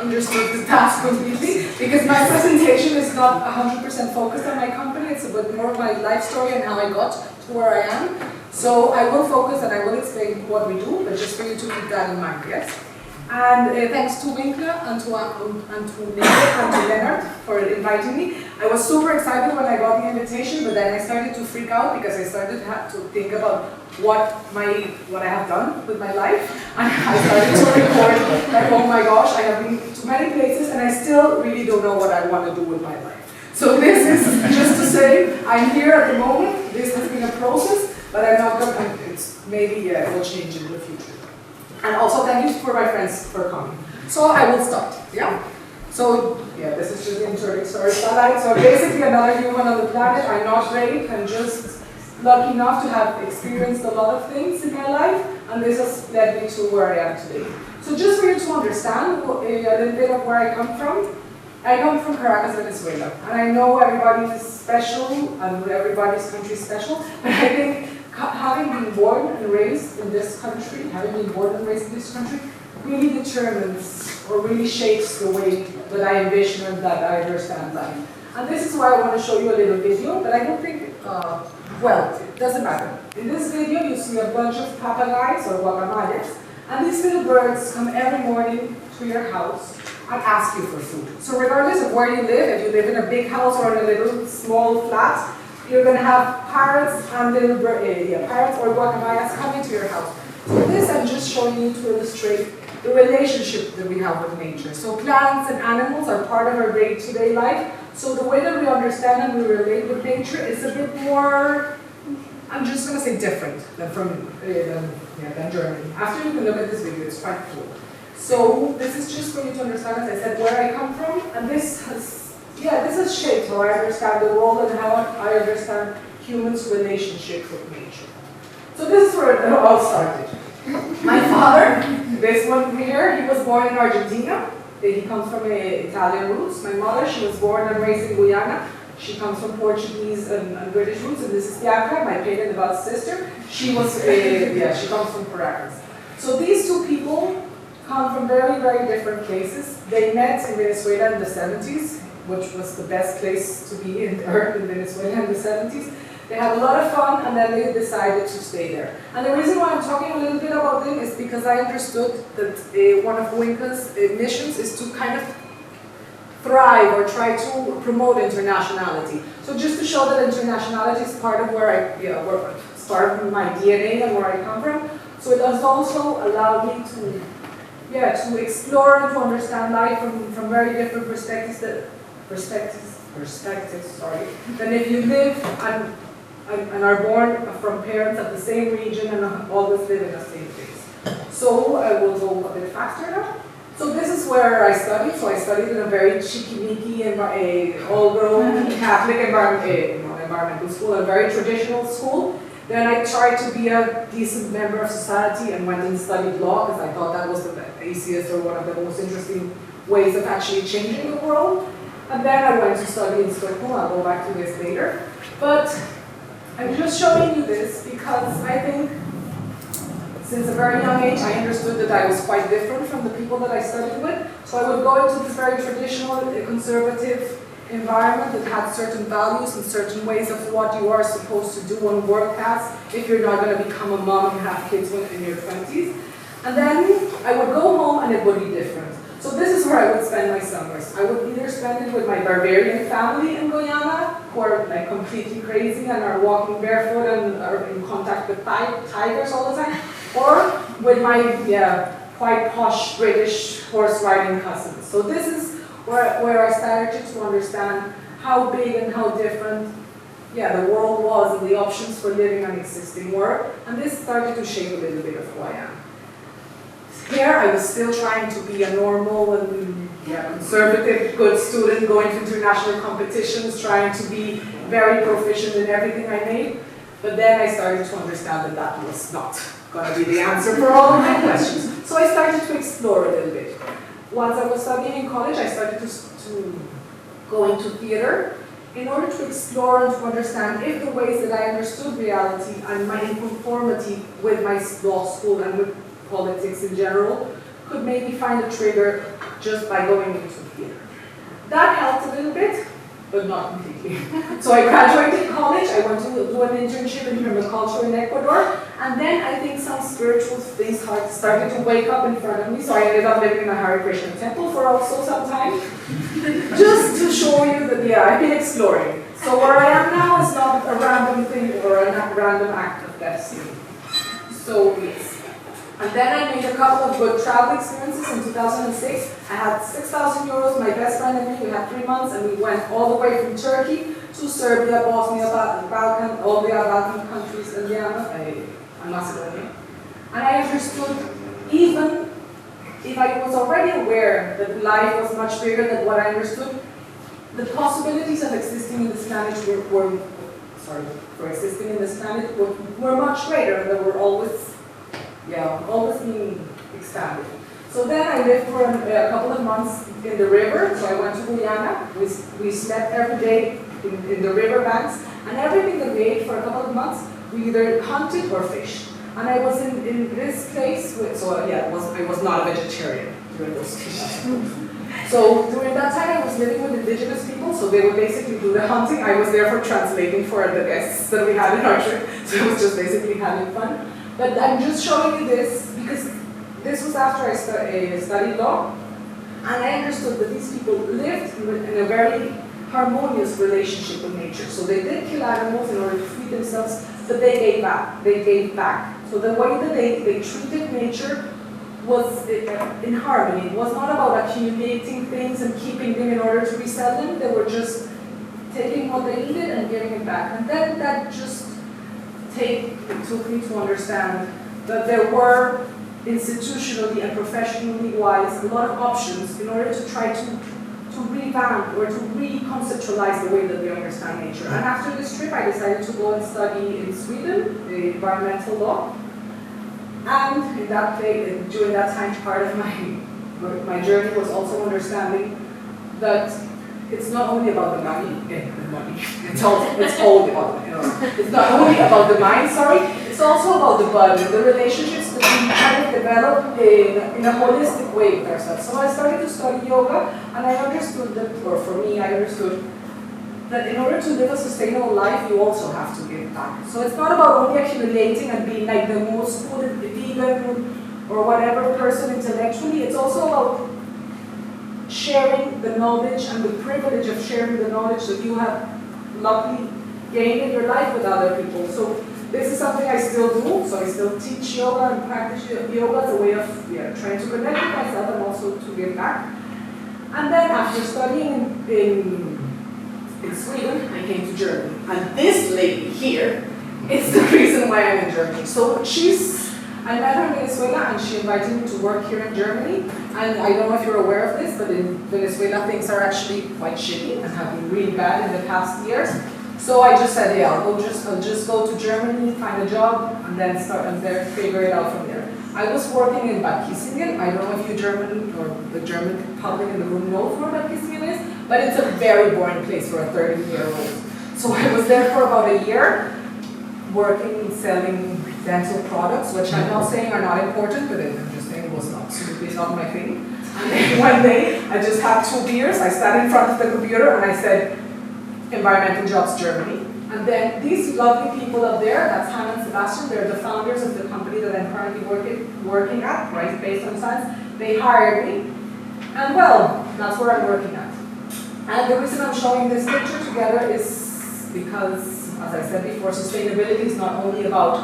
understood the task completely, because my presentation is not 100% focused on my company, it's a bit more of my life story and how I got to where I am. So I will focus and I will explain what we do, but just for you to keep that in mind, yes? And thanks to Whinker and to Nick and to Leonard for inviting me. I was super excited when I got the invitation, but then I started to freak out because I started to think about what I have done with my life. And I started to record like, oh my gosh, I have been to many places and I still really don't know what I want to do with my life. So this is just to say, I'm here at the moment. This has been a process, but I'm not going to, maybe it will change in the future. And also thank you for my friends for coming. So I will start, yeah? So, yeah, this is just the introductory slide. So basically another human on the planet. I'm not great, I'm just lucky enough to have experienced a lot of things in my life, and this has led me to where I am today. So just for you to understand a little bit of where I come from. I come from Caracas, Venezuela, and I know everybody is special, and everybody's country is special, but I think having been born and raised in this country, really determines or really shapes the way that I envision and that I understand life. And this is why I want to show you a little video, but I don't think, well, it doesn't matter. In this video you see a bunch of papagayos or guacamayas, and these little birds come every morning to your house and ask you for food. So regardless of where you live, if you live in a big house or in a little small flat, you're going to have parrots and little parrots or guacamayas coming to your house. So this I'm just showing you to illustrate the relationship that we have with nature. So plants and animals are part of our day-to-day life. So the way that we understand and we relate with nature is a bit more, I'm just going to say different than Germany. After you can look at this video, it's quite cool. So this is just for you to understand, as I said, where I come from, and this has shaped how I understand the world and how I understand humans' relationship with nature. So this is where it all started. My father, this one here, he was born in Argentina. He comes from Italian roots. My mother, she was born and raised in Guyana. She comes from Portuguese and British roots. And this is Bianca, my painted about sister. She comes from Caracas. So these two people come from very, very different places. They met in Venezuela in the 70s, which was the best place to be in Earth in Venezuela in the 70s. They had a lot of fun, and then they decided to stay there. And the reason why I'm talking a little bit about them is because I understood that one of Whinker's missions is to kind of thrive or try to promote internationality. So just to show that internationality is part of part of my DNA and where I come from. So it has also allowed me to explore and to understand life from very different perspectives than if you live and are born from parents of the same region and always live in the same place. So I will go a bit faster now. So this is where I studied. So I studied in a very chicky-micky, all-grown Catholic environmental school, a very traditional school. Then I tried to be a decent member of society and went and studied law because I thought that was the easiest or one of the most interesting ways of actually changing the world. And then I went to study in Stockholm. I'll go back to this later. But I'm just showing you this because I think since a very young age I understood that I was quite different from the people that I studied with. So I would go into this very traditional, conservative environment that had certain values and certain ways of what you are supposed to do and work as if you're not going to become a mom and have kids in your 20s. And then I would go home and it would be different. So this is where I would spend my summers. I would either spend it with my barbarian family in Guyana, who are like completely crazy and are walking barefoot and are in contact with tigers all the time, or with my quite posh British horse riding cousins. So this is where I started to understand how big and how different the world was and the options for living and existing were. And this started to shape a little bit of who I am. Here I was still trying to be a normal and conservative, good student, going to international competitions, trying to be very proficient in everything I made. But then I started to understand that that was not going to be the answer for all of my questions. So I started to explore a little bit. Once I was studying in college, I started to go into theater in order to explore and to understand if the ways that I understood reality and my conformity with my law school and with politics in general could maybe find a trigger just by going into theater. That helped a little bit, but not completely. So I graduated college, I went to do an internship in permaculture in Ecuador, and then I think some spiritual things started to wake up in front of me, so I ended up living in a Hare Krishna temple for also some time. Just to show you that, yeah, I've been exploring. So where I am now is not a random thing or a random act of destiny. So yes. And then I made a couple of good travel experiences in 2006. I had 6,000 euros, my best friend and me, we had 3 months, and we went all the way from Turkey to Serbia, Bosnia, Balkan, all the Balkan countries, and Macedonia. And I understood, even if I was already aware that life was much bigger than what I understood, the possibilities of existing in this planet for existing in this planet were much greater, and they were always being expanded. So then I lived for a couple of months in the river. So I went to Guyana. We slept every day in the river banks, and everything that we ate for a couple of months, we either hunted or fished. And I was in this place, I was not a vegetarian during those 2 months. So during that time, I was living with indigenous people, so they would basically do the hunting. I was there for translating for the guests that we had in our trip, so it was just basically having fun. But I'm just showing you this because this was after I studied law, and I understood that these people lived in a very harmonious relationship with nature. So they did kill animals in order to feed themselves, but they gave back. They gave back. So the way that they treated nature was in harmony. It was not about accumulating things and keeping them in order to resell them. They were just taking what they needed and giving it back. And then that just took me to understand that there were institutionally and professionally wise a lot of options in order to try to revamp or to reconceptualize the way that we understand nature. And after this trip, I decided to go and study in Sweden, environmental law. And in that during that time, part of my journey was also understanding that it's not only about the money. It's all about it's not only about the mind, it's also about the body, the relationships that we kind of develop in a holistic way with ourselves. So I started to study yoga, and I understood that, or for me, I understood that in order to live a sustainable life, you also have to give back. So it's not about only accumulating and being like the most cool vegan or whatever person intellectually. It's also about sharing the knowledge and the privilege of sharing the knowledge that you have luckily gained in your life with other people. So this is something I still do. So I still teach yoga and practice yoga as a way of trying to connect with myself and also to give back. And then after studying in Sweden, I came to Germany. And this lady here is the reason why I'm in Germany. So I met her in Venezuela, and she invited me to work here in Germany. And I don't know if you're aware of this, but in Venezuela things are actually quite shitty and have been really bad in the past years. So I just said, I'll just go to Germany, find a job, and then start and there figure it out from there. I was working in Bad Kissingen. I don't know if you German or the German public in the room knows where Bad Kissingen is, but it's a very boring place for a 30-year-old. So I was there for about a year, working and selling dental products, which I'm not saying are not important, but I'm just saying it was not my thing. And then one day, I just had 2 beers. I sat in front of the computer and I said, Environmental Jobs Germany. And then these lovely people up there, that's Hannah and Sebastian, they're the founders of the company that I'm currently working at, right, based on science. They hired me, and well, that's where I'm working at. And the reason I'm showing this picture together is because, as I said before, sustainability is not only about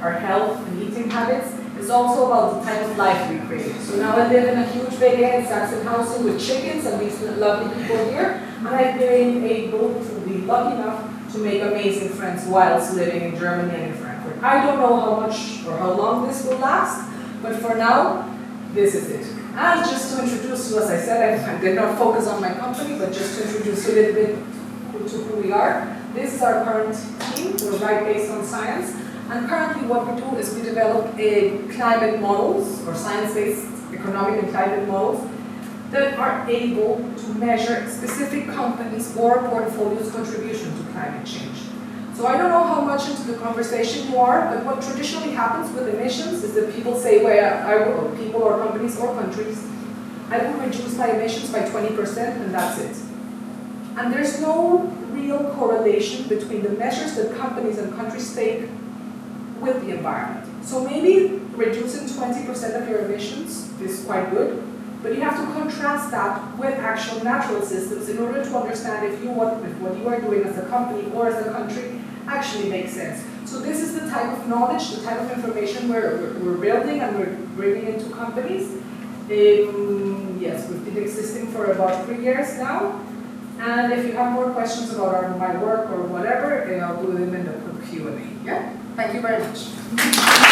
our health and eating habits, it's also about the type of life we create. So now I live in a huge big Saxon housing with chickens and these lovely people here, and I've been able to be lucky enough to make amazing friends whilst living in Germany and in Frankfurt. I don't know how much or how long this will last, but for now, this is it. And just to introduce you, as I said, I did not focus on my company, but just to introduce you a little bit to who we are. This is our current team. We're right based on science. And currently what we do is we develop climate models, or science-based economic and climate models, that are able to measure specific companies' or portfolios' contribution to climate change. So I don't know how much into the conversation you are, but what traditionally happens with emissions is that people say, well, people or companies or countries I will reduce my emissions by 20% and that's it. And there's no real correlation between the measures that companies and countries take with the environment. So maybe reducing 20% of your emissions is quite good, but you have to contrast that with actual natural systems in order to understand if what you are doing as a company or as a country actually makes sense. So this is the type of knowledge, the type of information we're building and we're bringing into companies. Yes, we've been existing for about 3 years now. And if you have more questions about my work or whatever, I'll do them in the Q&A. Yeah? Thank you very much.